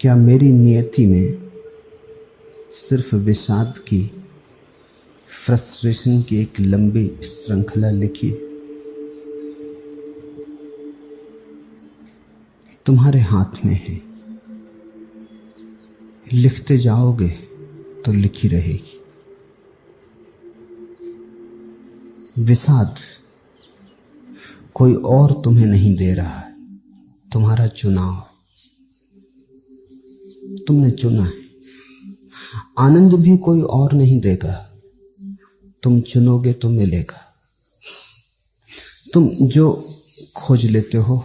क्या मेरी नियति में सिर्फ विषाद की, फ्रस्ट्रेशन की एक लंबी श्रृंखला लिखी? तुम्हारे हाथ में है, लिखते जाओगे तो लिखी रहेगी। विषाद कोई और तुम्हें नहीं दे रहा है, तुम्हारा चुनाव, तुमने चुना है। आनंद भी कोई और नहीं देगा, तुम चुनोगे तो मिलेगा। तुम जो खोज लेते हो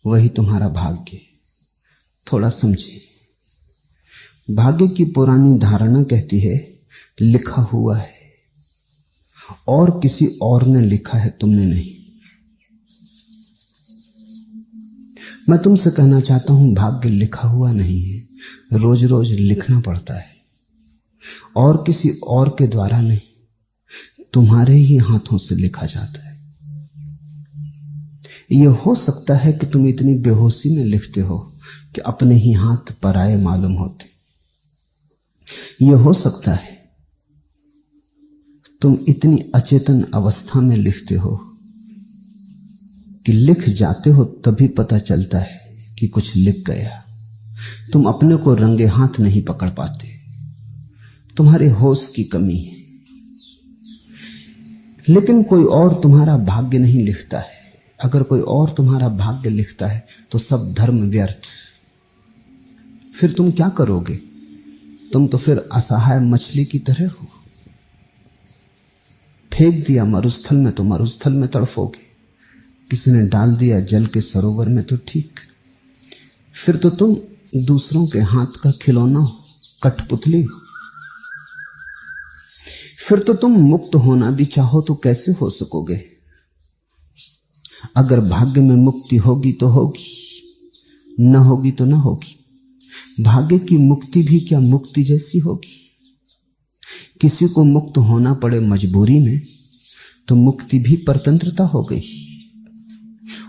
वही तुम्हारा भाग्य। थोड़ा समझिए, भाग्य की पुरानी धारणा कहती है लिखा हुआ है, और किसी और ने लिखा है, तुमने नहीं। मैं तुमसे कहना चाहता हूं, भाग्य लिखा हुआ नहीं है, रोज रोज लिखना पड़ता है, और किसी और के द्वारा नहीं, तुम्हारे ही हाथों से लिखा जाता है। यह हो सकता है कि तुम इतनी बेहोशी में लिखते हो कि अपने ही हाथ पराये मालूम होते। यह हो सकता है तुम इतनी अचेतन अवस्था में लिखते हो कि लिख जाते हो तभी पता चलता है कि कुछ लिख गया। तुम अपने को रंगे हाथ नहीं पकड़ पाते, तुम्हारे होश की कमी है। लेकिन कोई और तुम्हारा भाग्य नहीं लिखता है। अगर कोई और तुम्हारा भाग्य लिखता है तो सब धर्म व्यर्थ। फिर तुम क्या करोगे? तुम तो फिर असहाय मछली की तरह हो। फेंक दिया मरुस्थल में तो मरुस्थल में तड़फोगे, किसी ने डाल दिया जल के सरोवर में तो ठीक। फिर तो तुम दूसरों के हाथ का खिलौना हो, कठपुतली हो। फिर तो तुम मुक्त होना भी चाहो तो कैसे हो सकोगे? अगर भाग्य में मुक्ति होगी तो होगी, न होगी तो न होगी। भाग्य की मुक्ति भी क्या मुक्ति जैसी होगी? किसी को मुक्त होना पड़े मजबूरी में तो मुक्ति भी परतंत्रता हो गई।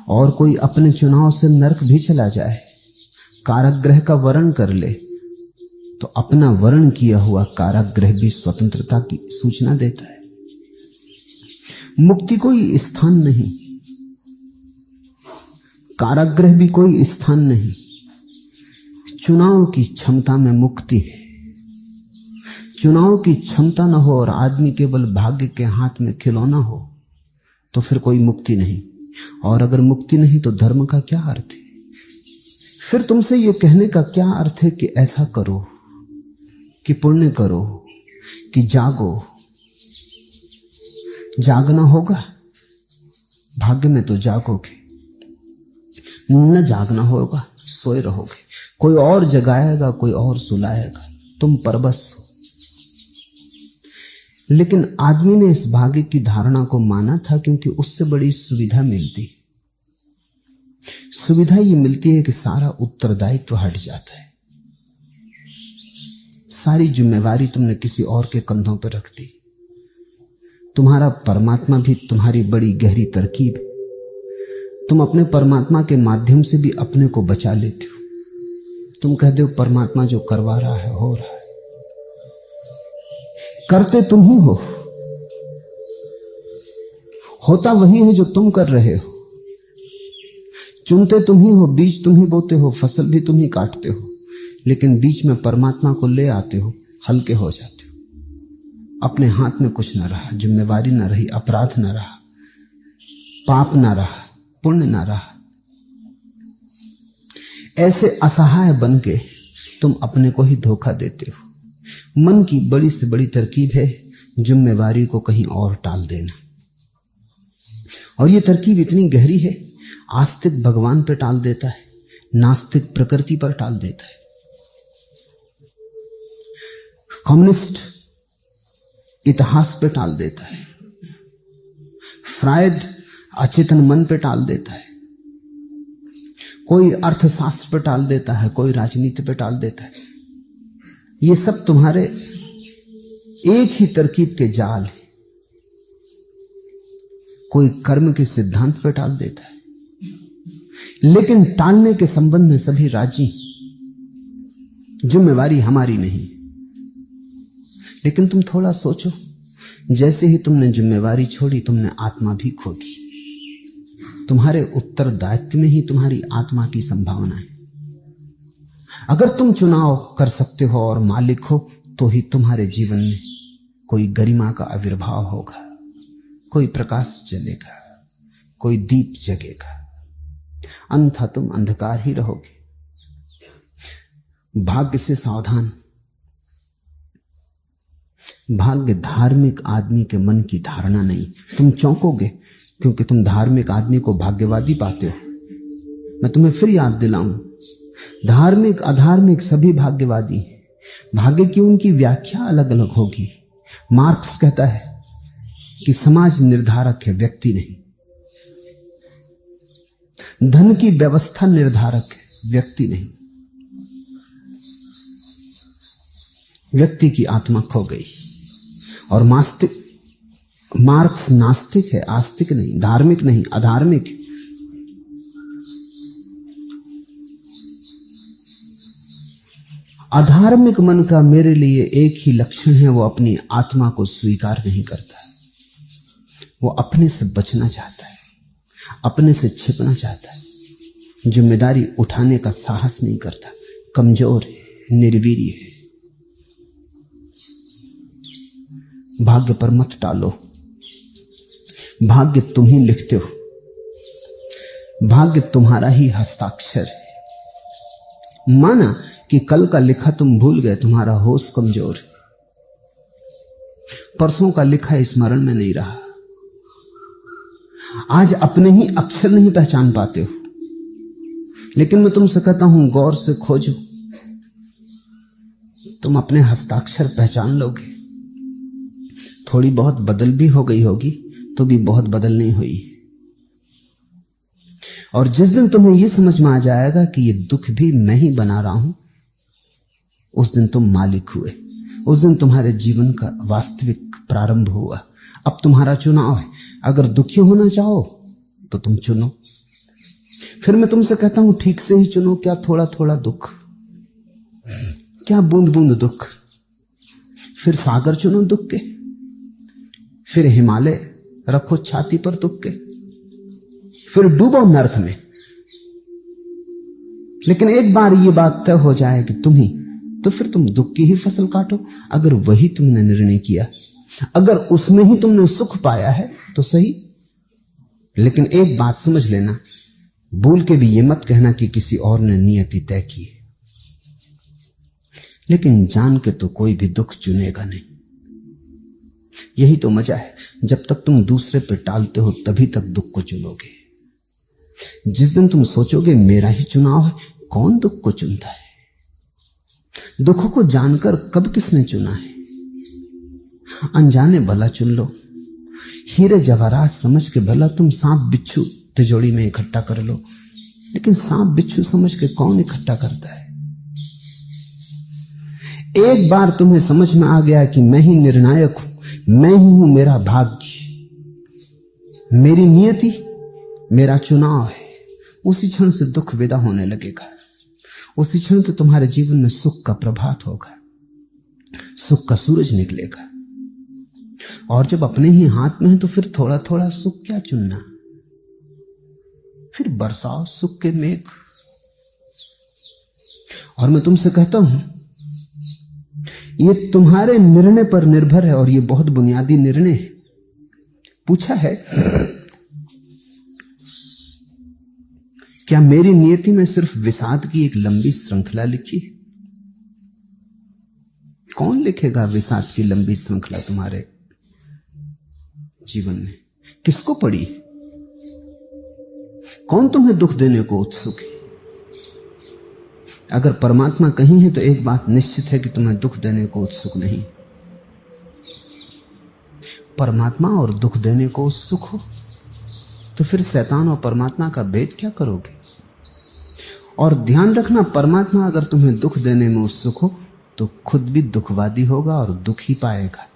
और कोई अपने चुनाव से नरक भी चला जाए, कारागृह का वर्ण कर ले, तो अपना वर्ण किया हुआ कारागृह भी स्वतंत्रता की सूचना देता है। मुक्ति कोई स्थान नहीं, कारागृह भी कोई स्थान नहीं। चुनाव की क्षमता में मुक्ति है। चुनाव की क्षमता न हो और आदमी केवल भाग्य के हाथ में खिलौना हो तो फिर कोई मुक्ति नहीं। और अगर मुक्ति नहीं तो धर्म का क्या अर्थ है? फिर तुमसे यह कहने का क्या अर्थ है कि ऐसा करो, कि पुण्य करो, कि जागो? जागना होगा, भाग्य में तो जागोगे। न जागना होगा, सोए रहोगे। कोई और जगाएगा, कोई और सुलाएगा, तुम परबस हो। लेकिन आदमी ने इस भाग्य की धारणा को माना था क्योंकि उससे बड़ी सुविधा मिलती। सुविधा ये मिलती है कि सारा उत्तरदायित्व हट जाता है। सारी जिम्मेवारी तुमने किसी और के कंधों पर रख दी। तुम्हारा परमात्मा भी तुम्हारी बड़ी गहरी तरकीब है। तुम अपने परमात्मा के माध्यम से भी अपने को बचा लेते हो। तुम कहते हो परमात्मा जो करवा रहा है हो रहा है। करते तुम ही हो, होता वही है जो तुम कर रहे हो। चुनते तुम ही हो, बीज तुम ही बोते हो, फसल भी तुम ही काटते हो। लेकिन बीच में परमात्मा को ले आते हो, हल्के हो जाते हो। अपने हाथ में कुछ न रहा, जिम्मेवारी न रही, अपराध न रहा, पाप न रहा, पुण्य न रहा। ऐसे असहाय बन के तुम अपने को ही धोखा देते हो। मन की बड़ी से बड़ी तरकीब है जिम्मेवारी को कहीं और टाल देना। और ये तरकीब इतनी गहरी है, आस्तिक भगवान पर टाल देता है, नास्तिक प्रकृति पर टाल देता है, कम्युनिस्ट इतिहास पे टाल देता है, फ्रायड अचेतन मन पे टाल देता है, कोई अर्थशास्त्र पे टाल देता है, कोई राजनीति पे टाल देता है। ये सब तुम्हारे एक ही तरकीब के जाल है। कोई कर्म के सिद्धांत पे टाल देता है, लेकिन टालने के संबंध में सभी राजी। जिम्मेवारी हमारी नहीं। लेकिन तुम थोड़ा सोचो, जैसे ही तुमने जिम्मेवारी छोड़ी तुमने आत्मा भी खो दी। तुम्हारे उत्तरदायित्व में ही तुम्हारी आत्मा की संभावना है। अगर तुम चुनाव कर सकते हो और मालिक हो तो ही तुम्हारे जीवन में कोई गरिमा का आविर्भाव होगा, कोई प्रकाश जलेगा, कोई दीप जगेगा। अन्यथा तुम अंधकार ही रहोगे। भाग्य से सावधान। भाग्य धार्मिक आदमी के मन की धारणा नहीं। तुम चौंकोगे क्योंकि तुम धार्मिक आदमी को भाग्यवादी पाते हो। मैं तुम्हें फिर याद दिलाऊं, धार्मिक अधार्मिक सभी भाग्यवादी हैं। भाग्य की उनकी व्याख्या अलग अलग होगी। मार्क्स कहता है कि समाज निर्धारक है, व्यक्ति नहीं। धन की व्यवस्था निर्धारक है, व्यक्ति नहीं। व्यक्ति की आत्मा खो गई। और मार्क्स नास्तिक है, आस्तिक नहीं, धार्मिक नहीं, अधार्मिक है। अधार्मिक मन का मेरे लिए एक ही लक्षण है, वो अपनी आत्मा को स्वीकार नहीं करता। वो अपने से बचना चाहता है, अपने से छिपना चाहता है, जिम्मेदारी उठाने का साहस नहीं करता, कमजोर है, निर्वीर्य है। भाग्य पर मत टालो। भाग्य तुम ही लिखते हो। भाग्य तुम्हारा ही हस्ताक्षर है। माना कि कल का लिखा तुम भूल गए, तुम्हारा होश कमजोर है, परसों का लिखा स्मरण में नहीं रहा, आज अपने ही अक्षर नहीं पहचान पाते हो। लेकिन मैं तुमसे कहता हूं, गौर से खोजो, तुम अपने हस्ताक्षर पहचान लोगे। थोड़ी बहुत बदल भी हो गई होगी तो भी बहुत बदल नहीं हुई। और जिस दिन तुम्हें यह समझ में आ जाएगा कि ये दुख भी मैं ही बना रहा हूं, उस दिन तुम मालिक हुए। उस दिन तुम्हारे जीवन का वास्तविक प्रारंभ हुआ। अब तुम्हारा चुनाव है। अगर दुखी होना चाहो तो तुम चुनो। फिर मैं तुमसे कहता हूं, ठीक से ही चुनो। क्या थोड़ा थोड़ा दुख, क्या बूंद बूंद दुख। फिर सागर चुनो दुख के, फिर हिमालय रखो छाती पर दुख के, फिर डूबो नरक में। लेकिन एक बार ये बात तय हो जाए कि तुम ही, तो फिर तुम दुख की ही फसल काटो। अगर वही तुमने निर्णय किया, अगर उसमें ही तुमने सुख पाया है तो सही। लेकिन एक बात समझ लेना, भूल के भी ये मत कहना कि किसी और ने नियति तय की है। लेकिन जान के तो कोई भी दुख चुनेगा नहीं। यही तो मजा है। जब तक तुम दूसरे पे टालते हो तभी तक दुख को चुनोगे। जिस दिन तुम सोचोगे मेरा ही चुनाव है, कौन दुख को चुनता है? दुख को जानकर कब किसने चुना है? अनजाने भला चुन लो। हीरे जवाहरात समझ के भला तुम सांप बिच्छू तिजोरी में इकट्ठा कर लो। लेकिन सांप बिच्छू समझ के कौन इकट्ठा करता है? एक बार तुम्हें समझ में आ गया कि मैं ही निर्णायक हूं, मैं ही हूं मेरा भाग्य, मेरी नियति, मेरा चुनाव है, उसी क्षण से दुख विदा होने लगेगा। उसी क्षण तो तुम्हारे जीवन में सुख का प्रभात होगा, सुख का सूरज निकलेगा। और जब अपने ही हाथ में है तो फिर थोड़ा थोड़ा सुख क्या चुनना। फिर बरसाओ सुख के मेघ। और मैं तुमसे कहता हूं, ये तुम्हारे निर्णय पर निर्भर है, और ये बहुत बुनियादी निर्णय है। पूछा है, क्या मेरी नियति में सिर्फ विषाद की एक लंबी श्रृंखला लिखी है? कौन लिखेगा विषाद की लंबी श्रृंखला तुम्हारे जीवन में? किसको पड़ी? कौन तुम्हें दुख देने को उत्सुक है? अगर परमात्मा कहीं है तो एक बात निश्चित है कि तुम्हें दुख देने को उत्सुक नहीं। परमात्मा और दुख देने को उत्सुक हो तो फिर शैतान और परमात्मा का भेद क्या करोगे? और ध्यान रखना, परमात्मा अगर तुम्हें दुख देने में उत्सुक हो तो खुद भी दुखवादी होगा और दुख ही पाएगा।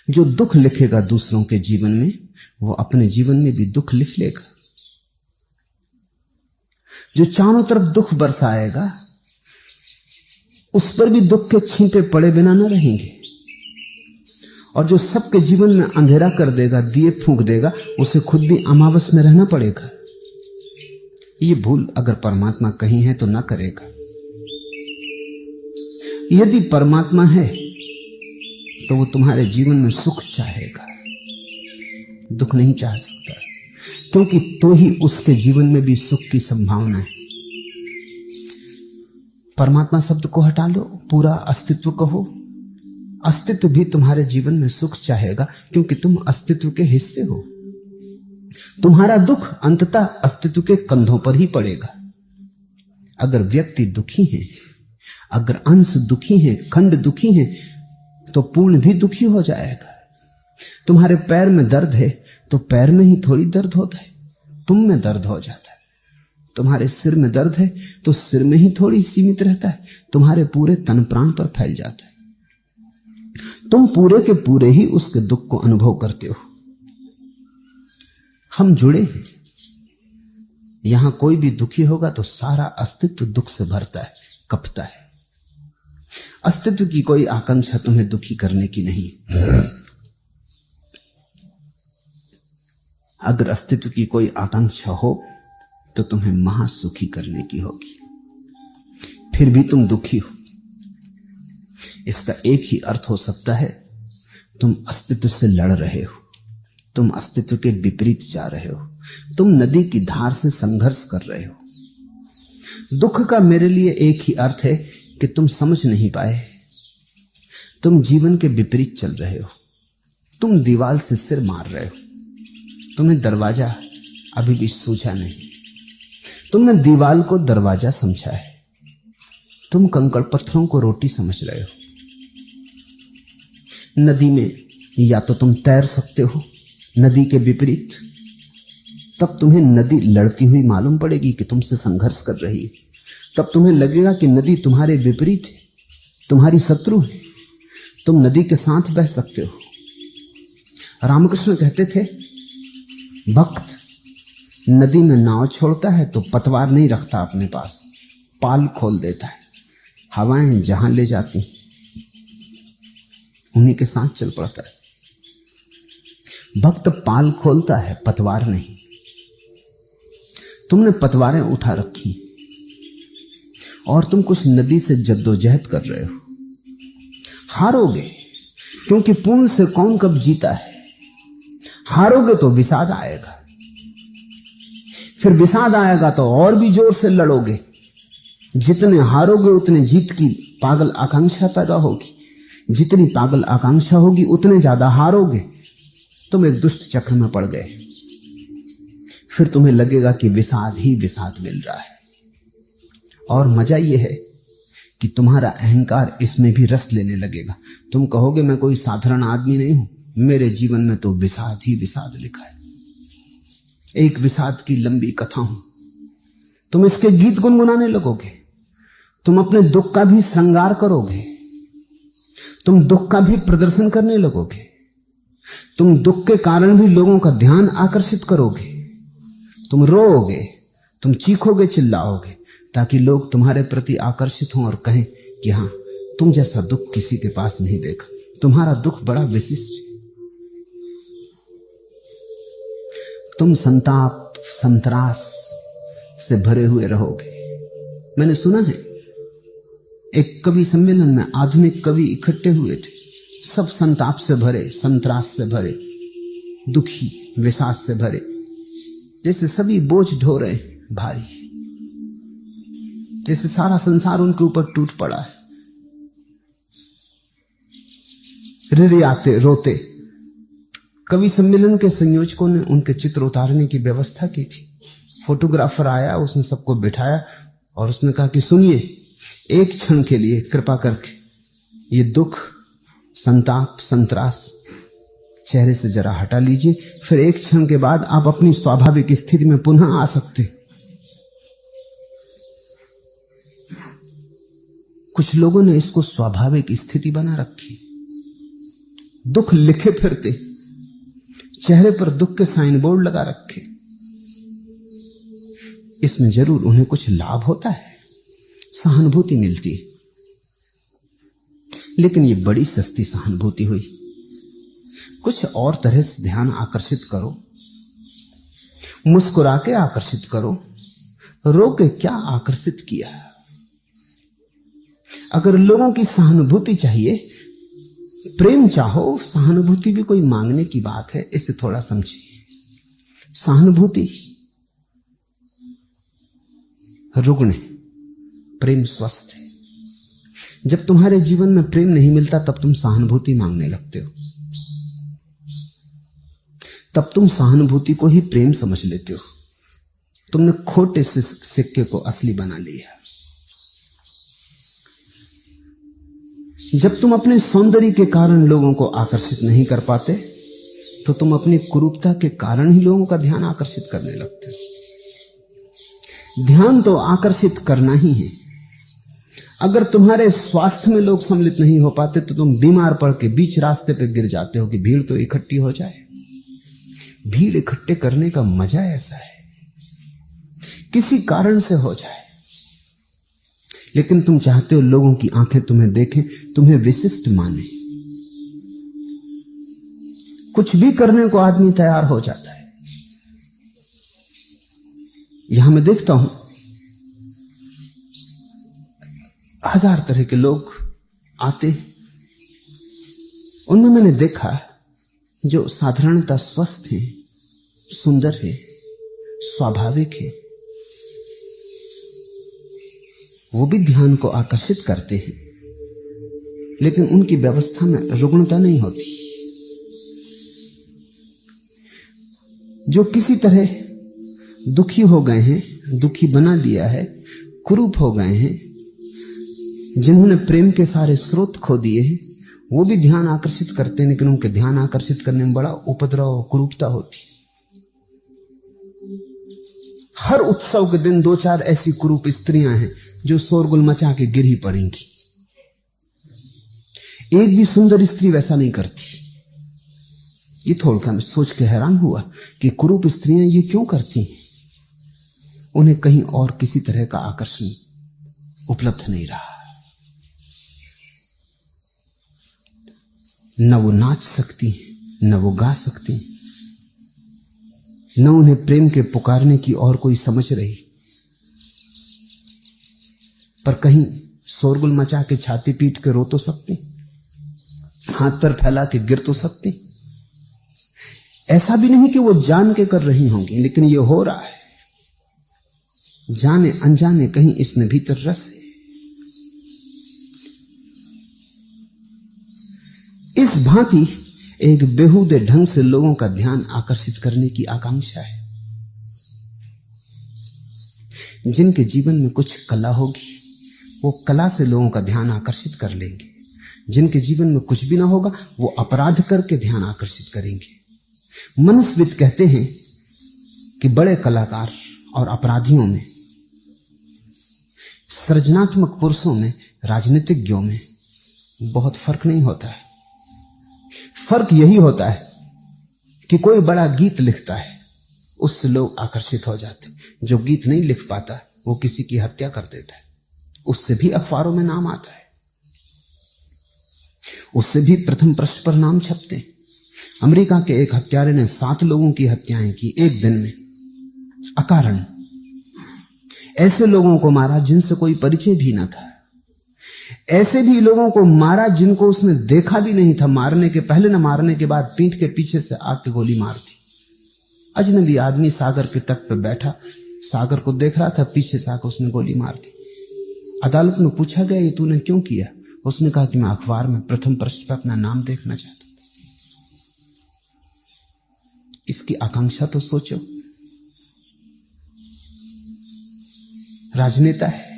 जो दुख लिखेगा दूसरों के जीवन में, वो अपने जीवन में भी दुख लिख लेगा। जो चारों तरफ दुख बरसाएगा उस पर भी दुख के छींटे पड़े बिना न रहेंगे, और जो सबके जीवन में अंधेरा कर देगा, दिए फूंक देगा, उसे खुद भी अमावस में रहना पड़ेगा। ये भूल अगर परमात्मा कहीं है तो ना करेगा। यदि परमात्मा है तो वो तुम्हारे जीवन में सुख चाहेगा, दुख नहीं चाह सकता, क्योंकि तो ही उसके जीवन में भी सुख की संभावना है। परमात्मा शब्द को हटा लो, पूरा अस्तित्व कहो। अस्तित्व भी तुम्हारे जीवन में सुख चाहेगा, क्योंकि तुम अस्तित्व के हिस्से हो। तुम्हारा दुख अंततः अस्तित्व के कंधों पर ही पड़ेगा। अगर व्यक्ति दुखी है, अगर अंश दुखी है, खंड दुखी है, तो पूर्ण भी दुखी हो जाएगा। तुम्हारे पैर में दर्द है तो पैर में ही थोड़ी दर्द होता है, तुम में दर्द हो जाता है। तुम्हारे सिर में दर्द है तो सिर में ही थोड़ी सीमित रहता है, तुम्हारे पूरे तन प्राण पर फैल जाता है। तुम पूरे के पूरे ही उसके दुख को अनुभव करते हो। हम जुड़े हैं। यहां कोई भी दुखी होगा तो सारा अस्तित्व दुख से भरता है, कपता है। अस्तित्व की कोई आकांक्षा तुम्हें दुखी करने की नहीं। अगर अस्तित्व की कोई आकांक्षा हो तो तुम्हें महासुखी करने की होगी, फिर भी तुम दुखी हो। इसका एक ही अर्थ हो सकता है, तुम अस्तित्व से लड़ रहे हो, तुम अस्तित्व के विपरीत जा रहे हो, तुम नदी की धार से संघर्ष कर रहे हो। दुख का मेरे लिए एक ही अर्थ है कि तुम समझ नहीं पाए, तुम जीवन के विपरीत चल रहे हो, तुम दीवार से सिर मार रहे हो, तुम्हें दरवाजा अभी भी सूझा नहीं, तुमने दीवार को दरवाजा समझा है, तुम कंकड़ पत्थरों को रोटी समझ रहे हो। नदी में या तो तुम तैर सकते हो नदी के विपरीत, तब तुम्हें नदी लड़ती हुई मालूम पड़ेगी कि तुमसे संघर्ष कर रही है, तब तुम्हें लगेगा कि नदी तुम्हारे विपरीत है, तुम्हारी शत्रु है, तुम नदी के साथ बह सकते हो। रामकृष्ण कहते थे, भक्त नदी में नाव छोड़ता है तो पतवार नहीं रखता अपने पास, पाल खोल देता है, हवाएं जहां ले जाती उन्हीं के साथ चल पड़ता है। भक्त पाल खोलता है, पतवार नहीं। तुमने पतवारें उठा रखी और तुम कुछ नदी से जद्दोजहद कर रहे हो। हारोगे, क्योंकि पूर्ण से कौन कब जीता है। हारोगे तो विषाद आएगा, फिर विषाद आएगा तो और भी जोर से लड़ोगे। जितने हारोगे उतने जीत की पागल आकांक्षा पैदा होगी, जितनी पागल आकांक्षा होगी उतने ज्यादा हारोगे। तुम एक दुष्ट चक्र में पड़ गए। फिर तुम्हें लगेगा कि विषाद ही विषाद मिल रहा है। और मजा यह है कि तुम्हारा अहंकार इसमें भी रस लेने लगेगा। तुम कहोगे, मैं कोई साधारण आदमी नहीं हूं, मेरे जीवन में तो विषाद ही विषाद लिखा है, एक विषाद की लंबी कथा हूं। तुम इसके गीत गुनगुनाने लगोगे, तुम अपने दुख का भी श्रृंगार करोगे, तुम दुख का भी प्रदर्शन करने लगोगे, तुम दुख के कारण भी लोगों का ध्यान आकर्षित करोगे, तुम रोओगे, तुम चीखोगे, चिल्लाओगे, ताकि लोग तुम्हारे प्रति आकर्षित हों और कहें कि हां, तुम जैसा दुख किसी के पास नहीं देखा, तुम्हारा दुख बड़ा विशिष्ट है। तुम संताप संतरास से भरे हुए रहोगे। मैंने सुना है एक कवि सम्मेलन में आधुनिक कवि इकट्ठे हुए थे, सब संताप से भरे, संतरास से भरे, दुखी, विषाद से भरे, जैसे सभी बोझ ढो रहे भारी, जैसे सारा संसार उनके ऊपर टूट पड़ा है। रिरियाते रोते। कवि सम्मेलन के संयोजकों ने उनके चित्र उतारने की व्यवस्था की थी। फोटोग्राफर आया, उसने सबको बिठाया और उसने कहा कि सुनिए, एक क्षण के लिए कृपा करके ये दुख, संताप, संतरास चेहरे से जरा हटा लीजिए, फिर एक क्षण के बाद आप अपनी स्वाभाविक स्थिति में पुनः आ सकते। कुछ लोगों ने इसको स्वाभाविक स्थिति बना रखी, दुख लिखे फिरते, चेहरे पर दुख के साइन बोर्ड लगा रखे। इसमें जरूर उन्हें कुछ लाभ होता है, सहानुभूति मिलती है, लेकिन ये बड़ी सस्ती सहानुभूति हुई। कुछ और तरह से ध्यान आकर्षित करो, मुस्कुरा के आकर्षित करो, रो के क्या आकर्षित किया। अगर लोगों की सहानुभूति चाहिए, प्रेम चाहो, सहानुभूति भी कोई मांगने की बात है, इसे थोड़ा समझिए। सहानुभूति रुग्ण है, प्रेम स्वस्थ है। जब तुम्हारे जीवन में प्रेम नहीं मिलता तब तुम सहानुभूति मांगने लगते हो, तब तुम सहानुभूति को ही प्रेम समझ लेते हो। तुमने खोटे से सिक्के को असली बना लिया। जब तुम अपने सौंदर्य के कारण लोगों को आकर्षित नहीं कर पाते तो तुम अपनी कुरूपता के कारण ही लोगों का ध्यान आकर्षित करने लगते हो। ध्यान तो आकर्षित करना ही है। अगर तुम्हारे स्वास्थ्य में लोग सम्मिलित नहीं हो पाते तो तुम बीमार पड़ के बीच रास्ते पे गिर जाते हो कि भीड़ तो इकट्ठी हो जाए। भीड़ इकट्ठे करने का मजा ऐसा है, किसी कारण से हो जाए, लेकिन तुम चाहते हो लोगों की आंखें तुम्हें देखें, तुम्हें विशिष्ट माने। कुछ भी करने को आदमी तैयार हो जाता है। यहां मैं देखता हूं हजार तरह के लोग आते, उनमें मैंने देखा जो साधारणतः स्वस्थ है, सुंदर है, स्वाभाविक है, वो भी ध्यान को आकर्षित करते हैं, लेकिन उनकी व्यवस्था में रुग्णता नहीं होती। जो किसी तरह दुखी हो गए हैं, दुखी बना दिया है, कुरूप हो गए हैं, जिन्होंने प्रेम के सारे स्रोत खो दिए हैं, वो भी ध्यान आकर्षित करते हैं, लेकिन उनके ध्यान आकर्षित करने में बड़ा उपद्रव और कुरूपता होती है। हर उत्सव के दिन 2-4 ऐसी कुरूप स्त्रियां हैं जो शोरगुल मचा के गिर ही पड़ेंगी। एक भी सुंदर स्त्री वैसा नहीं करती। ये थोड़ा मैं सोच के हैरान हुआ कि कुरूप स्त्रियां ये क्यों करती हैं। उन्हें कहीं और किसी तरह का आकर्षण उपलब्ध नहीं रहा। न वो नाच सकती, न वो गा सकती, न उन्हें प्रेम के पुकारने की और कोई समझ रही, पर कहीं शोरगुल मचा के छाती पीट के रो तो सकती, हाथ पर फैला के गिर तो सकती। ऐसा भी नहीं कि वो जान के कर रही होंगी, लेकिन ये हो रहा है, जाने अनजाने कहीं इसमें भीतर रस है। इस भांति एक बेहुदे ढंग से लोगों का ध्यान आकर्षित करने की आकांक्षा है। जिनके जीवन में कुछ कला होगी वो कला से लोगों का ध्यान आकर्षित कर लेंगे। जिनके जीवन में कुछ भी ना होगा वो अपराध करके ध्यान आकर्षित करेंगे। मनुस्मृति कहते हैं कि बड़े कलाकार और अपराधियों में, सृजनात्मक पुरुषों में, राजनीतिज्ञों में बहुत फर्क नहीं होता है। फर्क यही होता है कि कोई बड़ा गीत लिखता है, उससे लोग आकर्षित हो जाते। जो गीत नहीं लिख पाता वो किसी की हत्या कर देता है, उससे भी अखबारों में नाम आता है, उससे भी प्रथम पृष्ठ पर नाम छपते हैं। अमेरिका के एक हत्यारे ने 7 लोगों की हत्याएं की एक दिन में, अकारण। ऐसे लोगों को मारा जिनसे कोई परिचय भी न था। ऐसे भी लोगों को मारा जिनको उसने देखा भी नहीं था। मारने के पहले न मारने के बाद पीठ के पीछे से आके गोली मार दी। अजनबी आदमी सागर के तट पर बैठा, सागर को देख रहा था, पीछे से आकर उसने गोली मार दी। अदालत में पूछा गया ये तूने क्यों किया? उसने कहा कि मैं अखबार में प्रथम पृष्ठ पर अपना नाम देखना चाहता था। इसकी आकांक्षा तो सोचो। राजनेता है,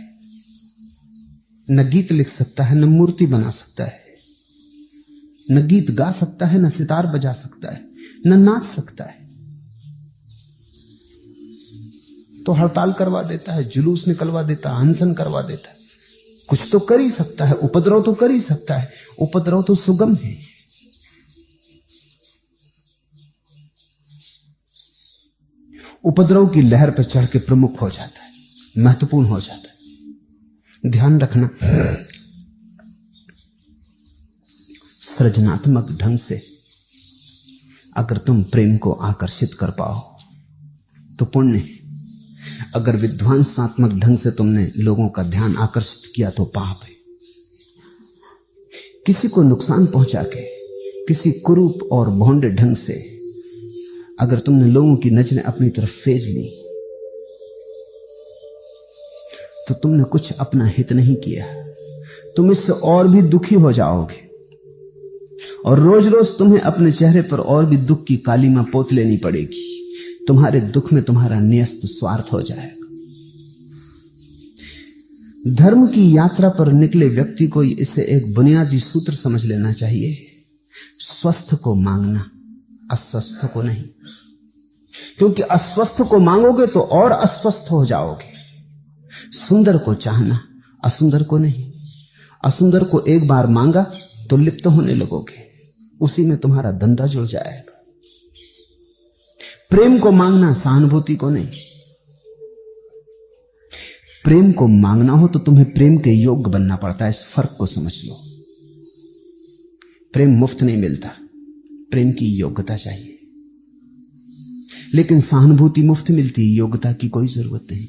न गीत लिख सकता है, न मूर्ति बना सकता है, न गीत गा सकता है, न सितार बजा सकता है, न नाच सकता है, तो हड़ताल करवा देता है, जुलूस निकलवा देता है, अनशन करवा देता है। कुछ तो कर ही सकता है, उपद्रव तो कर ही सकता है। उपद्रव तो सुगम है। उपद्रव की लहर पर चढ़ के प्रमुख हो जाता है। महत्वपूर्ण हो जाता है। ध्यान रखना, सृजनात्मक ढंग से अगर तुम प्रेम को आकर्षित कर पाओ तो पुण्य, अगर विध्वंसात्मक ढंग से तुमने लोगों का ध्यान आकर्षित किया तो पाप है। किसी को नुकसान पहुंचा के, किसी कुरूप और भोंडे ढंग से अगर तुमने लोगों की नजरें अपनी तरफ फेर ली तो तुमने कुछ अपना हित नहीं किया, तुम इससे और भी दुखी हो जाओगे और रोज रोज तुम्हें अपने चेहरे पर और भी दुख की कालीमा पोत लेनी पड़ेगी। तुम्हारे दुख में तुम्हारा न्यस्त स्वार्थ हो जाएगा। धर्म की यात्रा पर निकले व्यक्ति को इसे एक बुनियादी सूत्र समझ लेना चाहिए, स्वस्थ को मांगना, अस्वस्थ को नहीं। क्योंकि अस्वस्थ को मांगोगे तो और अस्वस्थ हो जाओगे। सुंदर को चाहना, असुंदर को नहीं। असुंदर को एक बार मांगा तो लिप्त होने लगोगे, उसी में तुम्हारा धंधा जुड़ जाएगा। प्रेम को मांगना, सहानुभूति को नहीं। प्रेम को मांगना हो तो तुम्हें प्रेम के योग्य बनना पड़ता है। इस फर्क को समझ लो। प्रेम मुफ्त नहीं मिलता, प्रेम की योग्यता चाहिए। लेकिन सहानुभूति मुफ्त मिलती है, योग्यता की कोई जरूरत नहीं।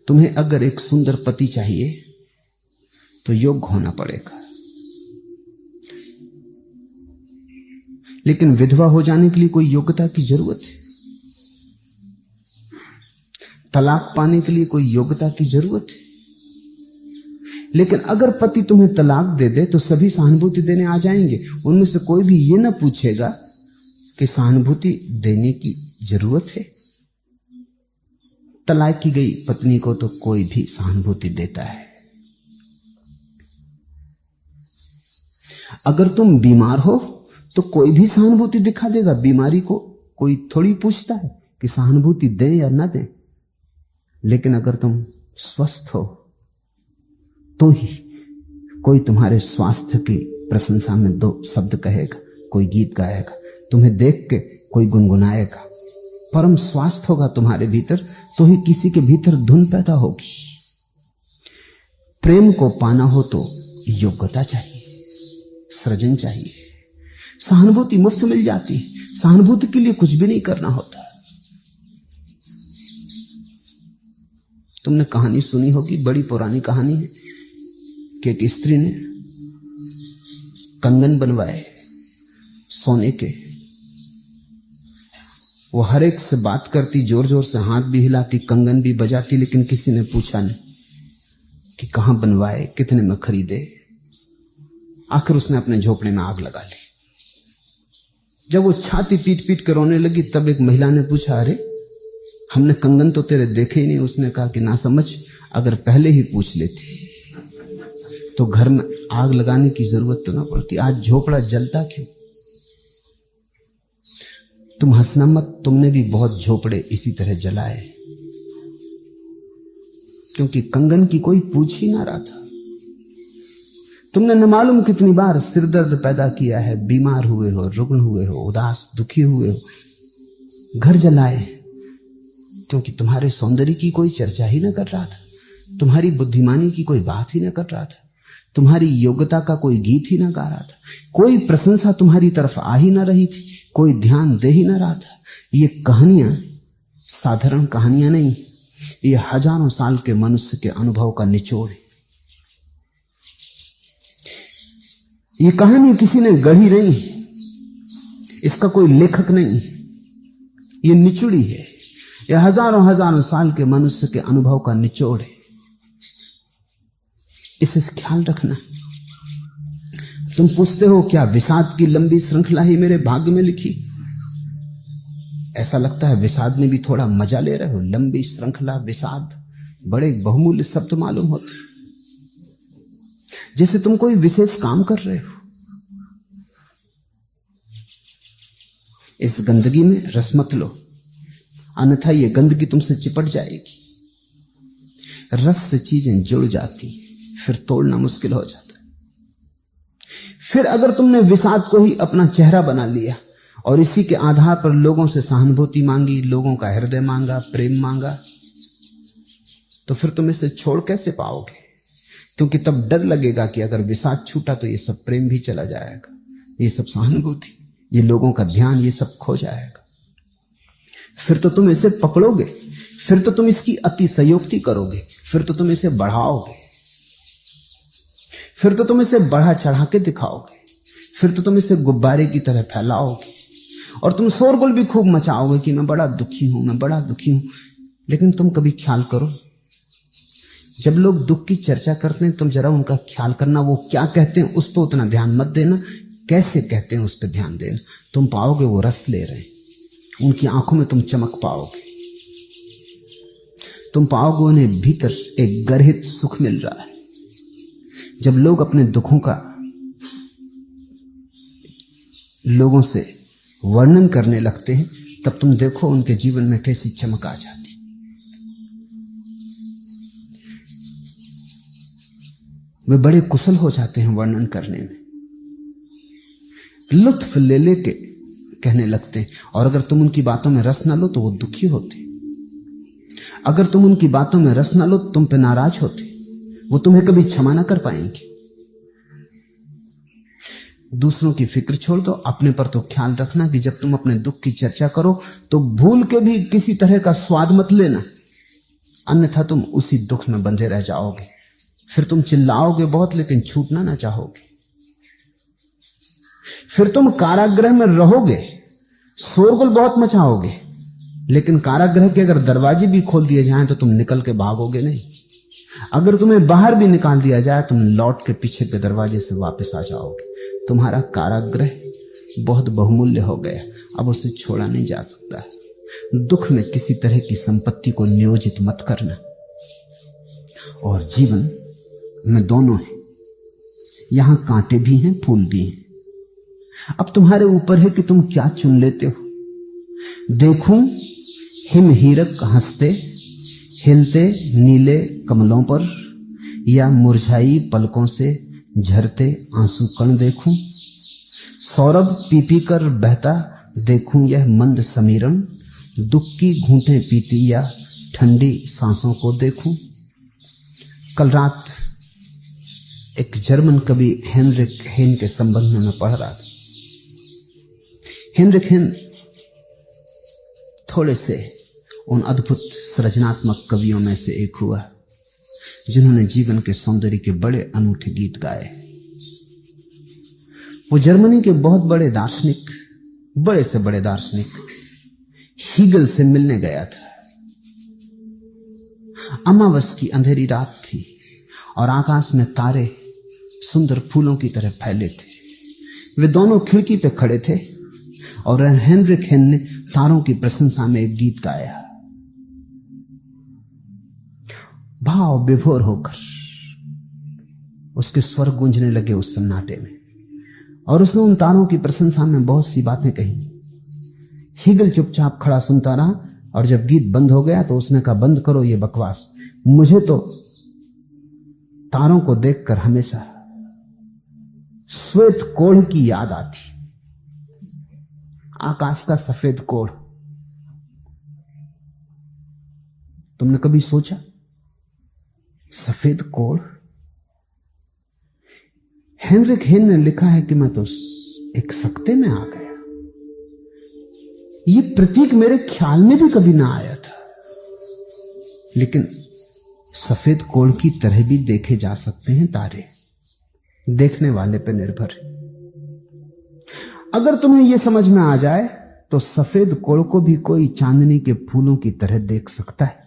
तुम्हें अगर एक सुंदर पति चाहिए तो योग्य होना पड़ेगा, लेकिन विधवा हो जाने के लिए कोई योग्यता की जरूरत है। तलाक पाने के लिए कोई योग्यता की जरूरत है। लेकिन अगर पति तुम्हें तलाक दे दे तो सभी सहानुभूति देने आ जाएंगे। उनमें से कोई भी ये ना पूछेगा कि सहानुभूति देने की जरूरत है। तलाक की गई पत्नी को तो कोई भी सहानुभूति देता है। अगर तुम बीमार हो तो कोई भी सहानुभूति दिखा देगा। बीमारी को कोई थोड़ी पूछता है कि सहानुभूति दें या ना दें। लेकिन अगर तुम स्वस्थ हो तो ही कोई तुम्हारे स्वास्थ्य की प्रशंसा में दो शब्द कहेगा, कोई गीत गाएगा, तुम्हें देख के कोई गुनगुनाएगा। परम स्वास्थ्य होगा तुम्हारे भीतर तो ही किसी के भीतर धुन पैदा होगी। प्रेम को पाना हो तो योग्यता चाहिए, सृजन चाहिए। सहानुभूति मुफ्त मिल जाती है। सहानुभूति के लिए कुछ भी नहीं करना होता। तुमने कहानी सुनी होगी, बड़ी पुरानी कहानी है कि एक स्त्री ने कंगन बनवाए सोने के। वो हर एक से बात करती, जोर जोर से हाथ भी हिलाती, कंगन भी बजाती, लेकिन किसी ने पूछा नहीं कि कहां बनवाए, कितने में खरीदे। आखिर उसने अपने झोपड़े में आग लगा ली। जब वो छाती पीट पीट कर रोने लगी तब एक महिला ने पूछा, अरे हमने कंगन तो तेरे देखे ही नहीं। उसने कहा कि ना समझ, अगर पहले ही पूछ लेती तो घर में आग लगाने की जरूरत तो ना पड़ती। आज झोपड़ा जलता क्यों? तुम हंसना मत, तुमने भी बहुत झोपड़े इसी तरह जलाए, क्योंकि कंगन की कोई पूछ ही ना रहा था। तुमने न मालूम कितनी बार सिरदर्द पैदा किया है, बीमार हुए हो, रुग्ण हुए हो, उदास दुखी हुए हो, घर जलाए, क्योंकि तुम्हारे सौंदर्य की कोई चर्चा ही ना कर रहा था, तुम्हारी बुद्धिमानी की कोई बात ही ना कर रहा था, तुम्हारी योग्यता का कोई गीत ही ना गा रहा था, कोई प्रशंसा तुम्हारी तरफ आ ही ना रही थी, कोई ध्यान दे ही ना रहा था। ये कहानियां साधारण कहानियां नहीं, ये हजारों साल के मनुष्य के अनुभव का निचोड़ है। ये कहानी किसी ने गढ़ी नहीं, इसका कोई लेखक नहीं, ये निचुड़ी है। यह हजारों हजारों साल के मनुष्य के अनुभव का निचोड़ है। इसे ख्याल रखना। तुम पूछते हो क्या विषाद की लंबी श्रृंखला ही मेरे भाग्य में लिखी? ऐसा लगता है विषाद में भी थोड़ा मजा ले रहे हो। लंबी श्रृंखला, विषाद बड़े बहुमूल्य शब्द मालूम होते, जैसे तुम कोई विशेष काम कर रहे हो। इस गंदगी में रस मत लो, अन्यथा ये गंदगी तुमसे चिपट जाएगी। रस से चीजें जुड़ जाती, फिर तोड़ना मुश्किल हो जाता है। फिर अगर तुमने विषाद को ही अपना चेहरा बना लिया और इसी के आधार पर लोगों से सहानुभूति मांगी, लोगों का हृदय मांगा, प्रेम मांगा, तो फिर तुम इसे छोड़ कैसे पाओगे? क्योंकि तब डर लगेगा कि अगर विषाद छूटा तो ये सब प्रेम भी चला जाएगा, ये सब सहानुभूति, ये लोगों का ध्यान, ये सब खो जाएगा। फिर तो तुम इसे पकड़ोगे, फिर तो तुम इसकी अतिशयोक्ति करोगे, फिर तो तुम इसे बढ़ाओगे, फिर तो तुम इसे बढ़ा चढ़ा के दिखाओगे, फिर तो तुम इसे गुब्बारे की तरह फैलाओगे और तुम शोरगुल भी खूब मचाओगे कि मैं बड़ा दुखी हूं, मैं बड़ा दुखी हूं। लेकिन तुम कभी ख्याल करो, जब लोग दुख की चर्चा करते हैं तुम जरा उनका ख्याल करना, वो क्या कहते हैं उस पर उतना ध्यान मत देना, कैसे कहते हैं उस पर ध्यान देना। तुम पाओगे वो रस ले रहे हैं, उनकी आंखों में तुम चमक पाओगे, तुम पाओगे उन्हें भीतर एक गर्हित सुख मिल रहा है। जब लोग अपने दुखों का लोगों से वर्णन करने लगते हैं तब तुम देखो उनके जीवन में कैसी चमक आ जाती। वे बड़े कुशल हो जाते हैं वर्णन करने में, लुत्फ ले लेके कहने लगते हैं। और अगर तुम उनकी बातों में रस ना लो तो वो दुखी होते, अगर तुम उनकी बातों में रस ना लो तो तुम पे नाराज होते, वो तुम्हें कभी क्षमा ना कर पाएंगे। दूसरों की फिक्र छोड़ दो, अपने पर तो ख्याल रखना कि जब तुम अपने दुख की चर्चा करो तो भूल के भी किसी तरह का स्वाद मत लेना, अन्यथा तुम उसी दुख में बंधे रह जाओगे। फिर तुम चिल्लाओगे बहुत लेकिन छूटना ना चाहोगे, फिर तुम कारागृह में रहोगे, शोरगुल बहुत मचाओगे, लेकिन कारागृह के अगर दरवाजे भी खोल दिए जाएं तो तुम निकल के भागोगे नहीं। अगर तुम्हें बाहर भी निकाल दिया जाए तुम लौट के पीछे के दरवाजे से वापस आ जाओगे। तुम्हारा कारागृह बहुत बहुमूल्य हो गया, अब उसे छोड़ा नहीं जा सकता। दुख में किसी तरह की संपत्ति को नियोजित मत करना। और जीवन में दोनों है, यहां कांटे भी हैं, फूल भी हैं। अब तुम्हारे ऊपर है कि तुम क्या चुन लेते हो। देखूं हिम हीरक हंसते हिलते नीले कमलों पर, या मुरझाई पलकों से झरते आंसू कण देखूं। सौरभ पी पी कर बहता देखूं यह मंद समीरण, दुख की घूंटें पीती या ठंडी सांसों को देखूं। कल रात एक जर्मन कवि हेनरिक हेन के संबंध में मैं पढ़ रहा था। हेनरिक हेन थोड़े से उन अद्भुत सृजनात्मक कवियों में से एक हुआ जिन्होंने जीवन के सौंदर्य के बड़े अनूठे गीत गाए। वो जर्मनी के बहुत बड़े दार्शनिक, बड़े से बड़े दार्शनिक हीगल से मिलने गया था। अमावस की अंधेरी रात थी और आकाश में तारे सुंदर फूलों की तरह फैले थे। वे दोनों खिड़की पे खड़े थे और हेनरिक हेन ने तारों की प्रशंसा में एक गीत गाया। भाव विभोर होकर उसके स्वर गूंजने लगे उस सन्नाटे में, और उसने उन तारों की प्रशंसा में बहुत सी बातें कही। हीगल चुपचाप खड़ा सुनता रहा और जब गीत बंद हो गया तो उसने कहा, बंद करो ये बकवास। मुझे तो तारों को देखकर हमेशा श्वेत कोढ़ की याद आती, आकाश का सफेद कोढ़। तुमने कभी सोचा सफेद कोढ़? हेनरिक हेन ने लिखा है कि मैं तो एक सकते में आ गया। ये प्रतीक मेरे ख्याल में भी कभी ना आया था, लेकिन सफेद कोढ़ की तरह भी देखे जा सकते हैं तारे, देखने वाले पे निर्भर है। अगर तुम्हें यह समझ में आ जाए तो सफेद कोढ़ को भी कोई चांदनी के फूलों की तरह देख सकता है,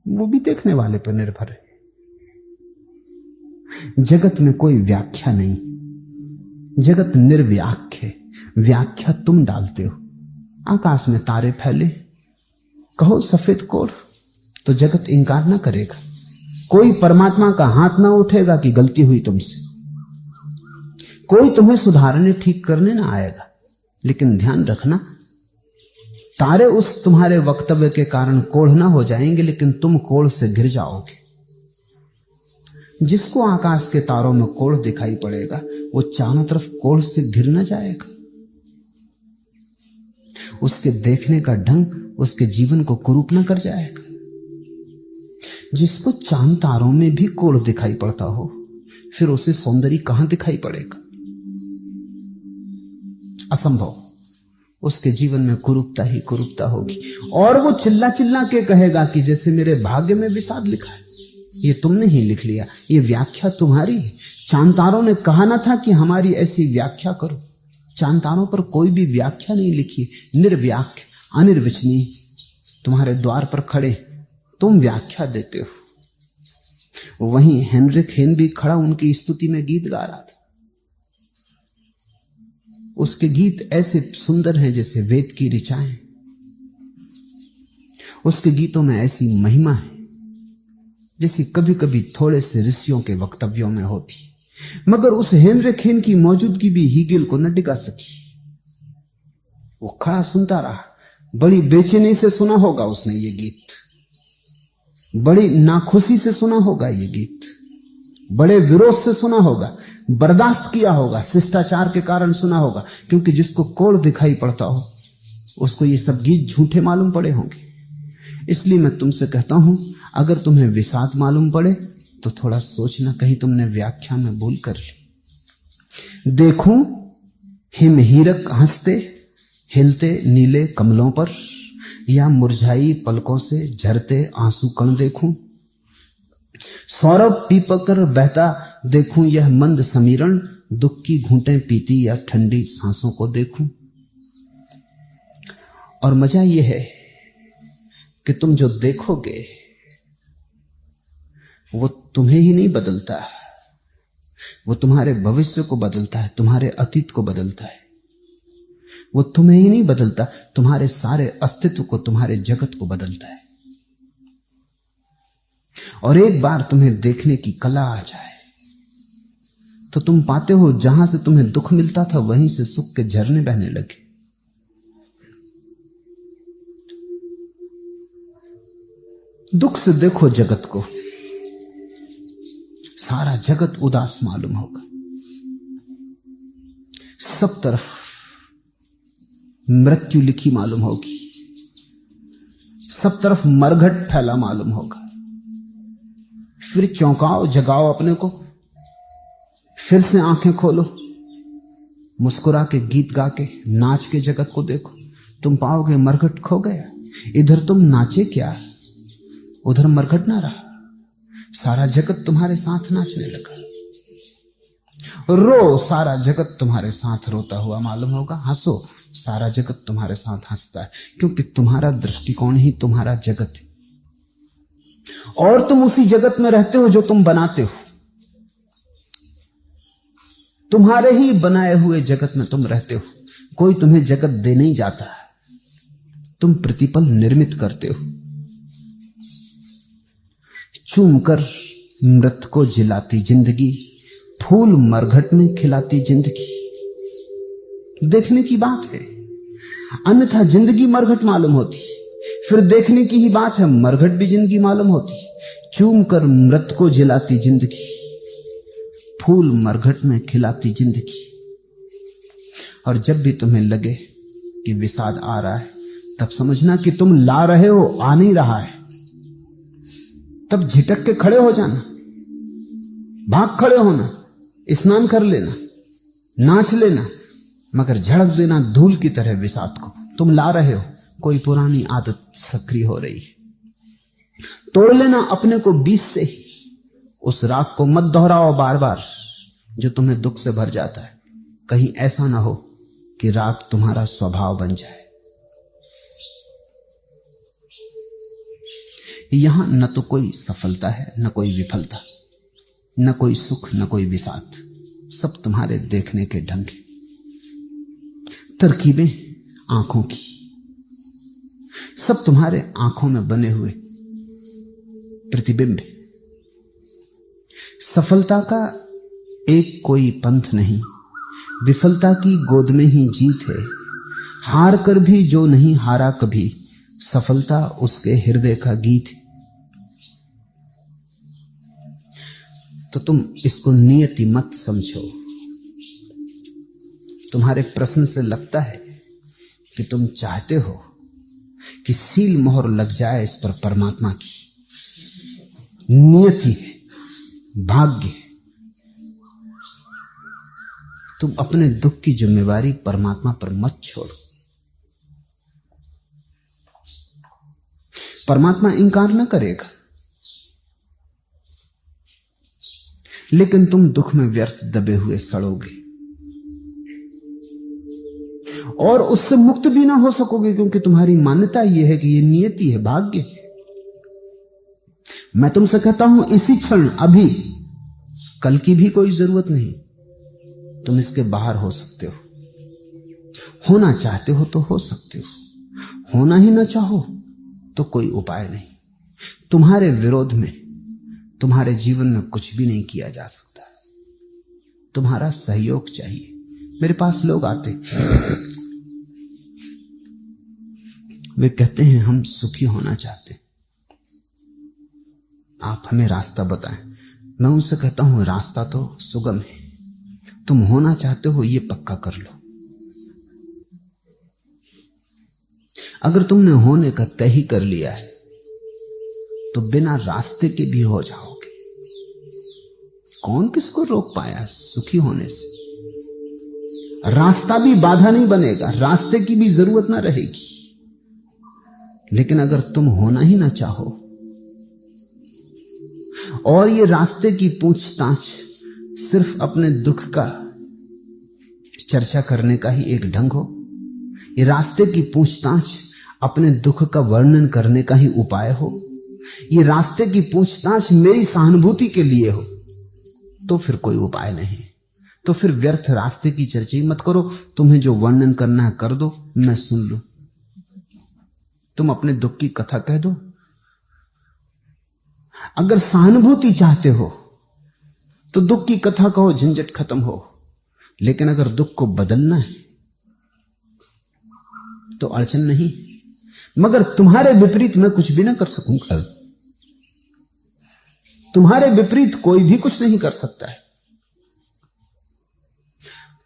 वो भी देखने वाले पर निर्भर है। जगत में कोई व्याख्या नहीं, जगत निर्व्याख्या है, व्याख्या तुम डालते हो। आकाश में तारे फैले, कहो सफेद कोढ़, तो जगत इंकार ना करेगा। कोई परमात्मा का हाथ ना उठेगा कि गलती हुई तुमसे, कोई तुम्हें सुधारने ठीक करने ना आएगा। लेकिन ध्यान रखना, तारे उस तुम्हारे वक्तव्य के कारण कोढ़ ना हो जाएंगे, लेकिन तुम कोढ़ से घिर जाओगे। जिसको आकाश के तारों में कोढ़ दिखाई पड़ेगा वो चारों तरफ कोढ़ से घिर न जाएगा। उसके देखने का ढंग उसके जीवन को कुरूप न कर जाएगा। जिसको चांद तारों में भी कोढ़ दिखाई पड़ता हो फिर उसे सौंदर्य कहां दिखाई पड़ेगा? असंभव। उसके जीवन में कुरूपता ही कुरूपता होगी। और वो चिल्ला चिल्ला के कहेगा कि जैसे मेरे भाग्य में विषाद लिखा है। ये तुमने ही लिख लिया, ये व्याख्या तुम्हारी है। चांद तारों ने कहा ना था कि हमारी ऐसी व्याख्या करो। चांद तारों पर कोई भी व्याख्या नहीं लिखी, निर्व्याख्या, अनिर्वचनीय। तुम्हारे द्वार पर खड़े, तुम व्याख्या देते हो। वहीं हेनरिक हेन भी खड़ा उनकी स्तुति में गीत गा रहा था। उसके गीत ऐसे सुंदर हैं जैसे वेद की ऋचाएं। उसके गीतों में ऐसी महिमा है जैसी कभी कभी थोड़े से ऋषियों के वक्तव्यों में होती। मगर उस हेनरिक हेन की मौजूदगी भी हीगेल को न टिका सकी। वो खड़ा सुनता रहा। बड़ी बेचैनी से सुना होगा उसने ये गीत, बड़ी नाखुशी से सुना होगा ये गीत, बड़े विरोध से सुना होगा, बर्दाश्त किया होगा, शिष्टाचार के कारण सुना होगा। क्योंकि जिसको कोढ़ दिखाई पड़ता हो उसको ये सब गीत झूठे मालूम पड़े होंगे। इसलिए मैं तुमसे कहता हूं, अगर तुम्हें विषाद मालूम पड़े तो थोड़ा सोचना कहीं तुमने व्याख्या में भूल कर ली। देखूं हिमहीरक हंसते हिलते नीले कमलों पर, या मुरझाई पलकों से झरते आंसू कण देखूं। सौरभ पीपकर बहता देखूं यह मंद समीरण, दुख की घूंटें पीती या ठंडी सांसों को देखूं। और मजा यह है कि तुम जो देखोगे वो तुम्हें ही नहीं बदलता, वो तुम्हारे भविष्य को बदलता है, तुम्हारे अतीत को बदलता है। वो तुम्हें ही नहीं बदलता, तुम्हारे सारे अस्तित्व को, तुम्हारे जगत को बदलता है। और एक बार तुम्हें देखने की कला आ जाए तो तुम पाते हो जहां से तुम्हें दुख मिलता था वहीं से सुख के झरने बहने लगे। दुख से देखो जगत को, सारा जगत उदास मालूम होगा। सब तरफ मृत्यु लिखी मालूम होगी, सब तरफ मरघट फैला मालूम होगा। फिर चौंकाओ, जगाओ अपने को, फिर से आंखें खोलो, मुस्कुरा के, गीत गा के, नाच के जगत को देखो। तुम पाओगे मरघट खो गया। इधर तुम नाचे क्या, उधर मरघट ना रहा। सारा जगत तुम्हारे साथ नाचने लगा। रो, सारा जगत तुम्हारे साथ रोता हुआ मालूम होगा। हंसो, सारा जगत तुम्हारे साथ हंसता है, क्योंकि तुम्हारा दृष्टिकोण ही तुम्हारा जगत है। और तुम उसी जगत में रहते हो जो तुम बनाते हो। तुम्हारे ही बनाए हुए जगत में तुम रहते हो। कोई तुम्हें जगत दे नहीं जाता, तुम प्रतिपल निर्मित करते हो। चूमकर मृत को जिलाती जिंदगी, फूल मरघट में खिलाती जिंदगी। देखने की बात है, अन्यथा जिंदगी मरघट मालूम होती। फिर देखने की ही बात है, मरघट भी जिंदगी मालूम होती। चूमकर मृत को जिलाती जिंदगी, फूल मरघट में खिलाती जिंदगी। और जब भी तुम्हें लगे कि विषाद आ रहा है तब समझना कि तुम ला रहे हो, आ नहीं रहा है। तब झिटक के खड़े हो जाना, भाग खड़े होना, स्नान कर लेना, नाच लेना, मगर झड़क देना धूल की तरह विषाद को। तुम ला रहे हो, कोई पुरानी आदत सक्रिय हो रही है। तोड़ लेना अपने को बीच से ही। उस राग को मत दोहराओ बार बार जो तुम्हें दुख से भर जाता है। कहीं ऐसा ना हो कि राग तुम्हारा स्वभाव बन जाए। यहां न तो कोई सफलता है, न कोई विफलता, न कोई सुख, न कोई विषाद। सब तुम्हारे देखने के ढंग है। तरकीबें आंखों की, सब तुम्हारे आंखों में बने हुए प्रतिबिंब। सफलता का एक कोई पंथ नहीं, विफलता की गोद में ही जीत है। हार कर भी जो नहीं हारा कभी, सफलता उसके हृदय का गीत है। तो तुम इसको नियति मत समझो। तुम्हारे प्रश्न से लगता है कि तुम चाहते हो कि सील मोहर लग जाए इस पर परमात्मा की। नियति है, भाग्य है। तुम अपने दुख की जिम्मेवारी परमात्मा पर मत छोड़ो। परमात्मा इंकार न करेगा, लेकिन तुम दुख में व्यर्थ दबे हुए सड़ोगे और उससे मुक्त भी ना हो सकोगे, क्योंकि तुम्हारी मान्यता यह है कि यह नियति है, भाग्य है। मैं तुमसे कहता हूं इसी क्षण, अभी, कल की भी कोई जरूरत नहीं, तुम इसके बाहर हो सकते हो। होना चाहते हो तो हो सकते हो, होना ही ना चाहो तो कोई उपाय नहीं। तुम्हारे विरोध में तुम्हारे जीवन में कुछ भी नहीं किया जा सकता। तुम्हारा सहयोग चाहिए। मेरे पास लोग आते, वे कहते हैं हम सुखी होना चाहते, आप हमें रास्ता बताएं। मैं उनसे कहता हूं रास्ता तो सुगम है, तुम होना चाहते हो ये पक्का कर लो। अगर तुमने होने का तय ही कर लिया है तो बिना रास्ते के भी हो जाओगे। कौन किसको रोक पाया सुखी होने से? रास्ता भी बाधा नहीं बनेगा, रास्ते की भी जरूरत ना रहेगी। लेकिन अगर तुम होना ही ना चाहो और ये रास्ते की पूछताछ सिर्फ अपने दुख का चर्चा करने का ही एक ढंग हो, ये रास्ते की पूछताछ अपने दुख का वर्णन करने का ही उपाय हो, ये रास्ते की पूछताछ मेरी सहानुभूति के लिए हो, तो फिर कोई उपाय नहीं। तो फिर व्यर्थ रास्ते की चर्चा ही मत करो। तुम्हें जो वर्णन करना है कर दो, मैं सुन लूं। तुम अपने दुख की कथा कह दो। अगर सहानुभूति चाहते हो तो दुख की कथा कहो, झंझट खत्म हो। लेकिन अगर दुख को बदलना है तो अड़चन नहीं। मगर तुम्हारे विपरीत मैं कुछ भी ना कर सकूंगा। तुम्हारे विपरीत कोई भी कुछ नहीं कर सकता है।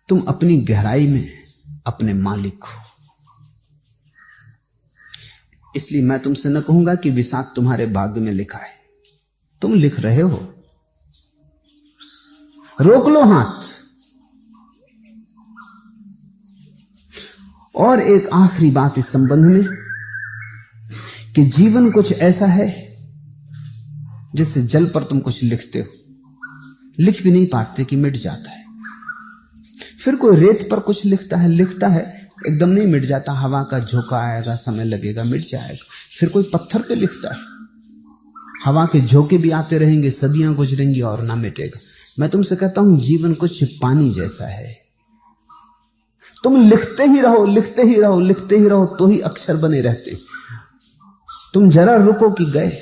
तुम अपनी गहराई में अपने मालिक हो। इसलिए मैं तुमसे न कहूंगा कि विषाद तुम्हारे भाग्य में लिखा है। तुम लिख रहे हो, रोक लो हाथ। और एक आखिरी बात इस संबंध में कि जीवन कुछ ऐसा है जैसे जल पर तुम कुछ लिखते हो, लिख भी नहीं पाते कि मिट जाता है। फिर कोई रेत पर कुछ लिखता है, एकदम नहीं मिट जाता, हवा का झोंका आएगा, समय लगेगा, मिट जाएगा। फिर कोई पत्थर पे लिखता है, हवा के झोंके भी आते रहेंगे, सदियां गुजरेंगी और ना मिटेगा। मैं तुमसे कहता हूं जीवन कुछ पानी जैसा है। तुम लिखते ही रहो, लिखते ही रहो, लिखते ही रहो, तो ही अक्षर बने रहते। तुम जरा रुको कि गए,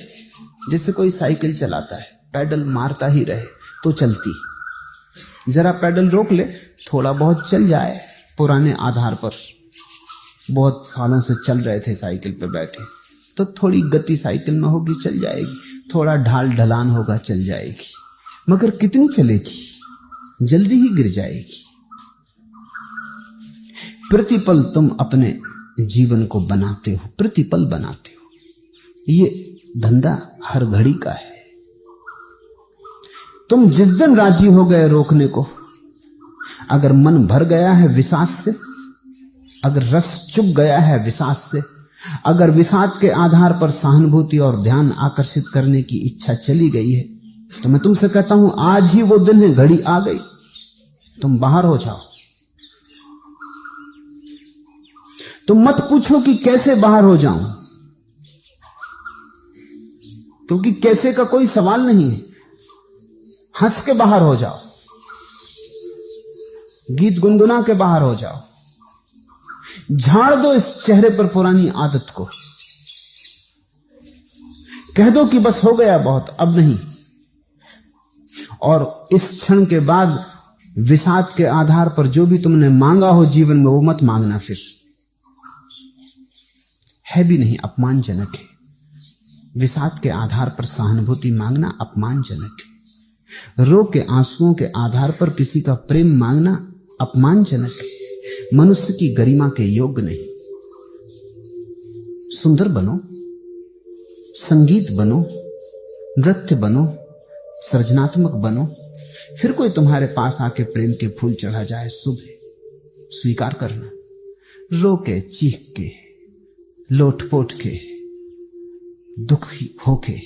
जैसे कोई साइकिल चलाता है, पैडल मारता ही रहे तो चलती। जरा पैडल रोक ले, थोड़ा बहुत चल जाए, पुराने आधार पर बहुत सालों से चल रहे थे साइकिल पे बैठे, तो थोड़ी गति साइकिल में होगी, चल जाएगी। थोड़ा ढाल ढलान होगा, चल जाएगी। मगर कितनी चलेगी? जल्दी ही गिर जाएगी। प्रतिपल तुम अपने जीवन को बनाते हो, प्रतिपल बनाते हो। ये धंधा हर घड़ी का है। तुम जिस दिन राजी हो गए रोकने को, अगर मन भर गया है विषाद से, अगर रस चुक गया है विषाद से, अगर विषाद के आधार पर सहानुभूति और ध्यान आकर्षित करने की इच्छा चली गई है, तो मैं तुमसे कहता हूं आज ही वो दिन है, घड़ी आ गई। तुम बाहर हो जाओ। तुम मत पूछो कि कैसे बाहर हो जाऊं, क्योंकि कैसे का कोई सवाल नहीं है। हंस के बाहर हो जाओ, गीत गुनगुना के बाहर हो जाओ। झाड़ दो इस चेहरे पर पुरानी आदत को, कह दो कि बस हो गया बहुत, अब नहीं। और इस क्षण के बाद विषाद के आधार पर जो भी तुमने मांगा हो जीवन में, वो मत मांगना। फिर है भी नहीं, अपमानजनक है। विषाद के आधार पर सहानुभूति मांगना अपमानजनक है। रो के आंसुओं के आधार पर किसी का प्रेम मांगना अपमानजनक है, मनुष्य की गरिमा के योग्य नहीं। सुंदर बनो, संगीत बनो, नृत्य बनो, सृजनात्मक बनो, फिर कोई तुम्हारे पास आके प्रेम के फूल चढ़ा जाए, शुभ है, स्वीकार करना। रो के, चीख के, लोटपोट के, दुखी होके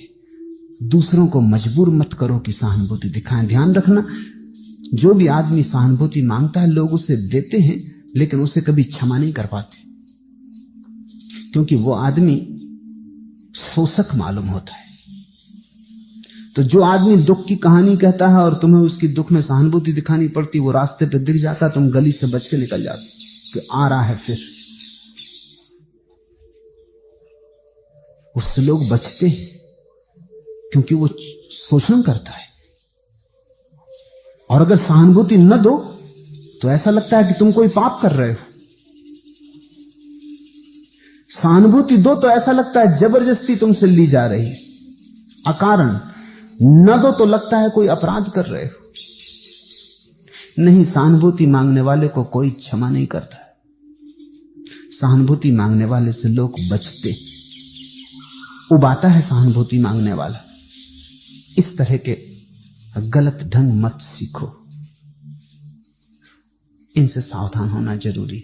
दूसरों को मजबूर मत करो कि सहानुभूति दिखाएं। ध्यान रखना, जो भी आदमी सहानुभूति मांगता है लोग उसे देते हैं, लेकिन उसे कभी क्षमा नहीं कर पाते, क्योंकि वो आदमी शोषक मालूम होता है। तो जो आदमी दुख की कहानी कहता है और तुम्हें उसकी दुख में सहानुभूति दिखानी पड़ती, वो रास्ते पे दिख जाता, तुम गली से बच के निकल जाते कि आ रहा है फिर। उससे लोग बचते हैं क्योंकि वो शोषण करता है। और अगर सहानुभूति न दो तो ऐसा लगता है कि तुम कोई पाप कर रहे हो। सहानुभूति दो तो ऐसा लगता है जबरदस्ती तुमसे ली जा रही है, अकारण। न दो तो लगता है कोई अपराध कर रहे हो। नहीं, सहानुभूति मांगने वाले को कोई क्षमा नहीं करता। सहानुभूति मांगने वाले से लोग बचते, उबाता है सहानुभूति मांगने वाला। इस तरह के गलत ढंग मत सीखो, इनसे सावधान होना जरूरी है।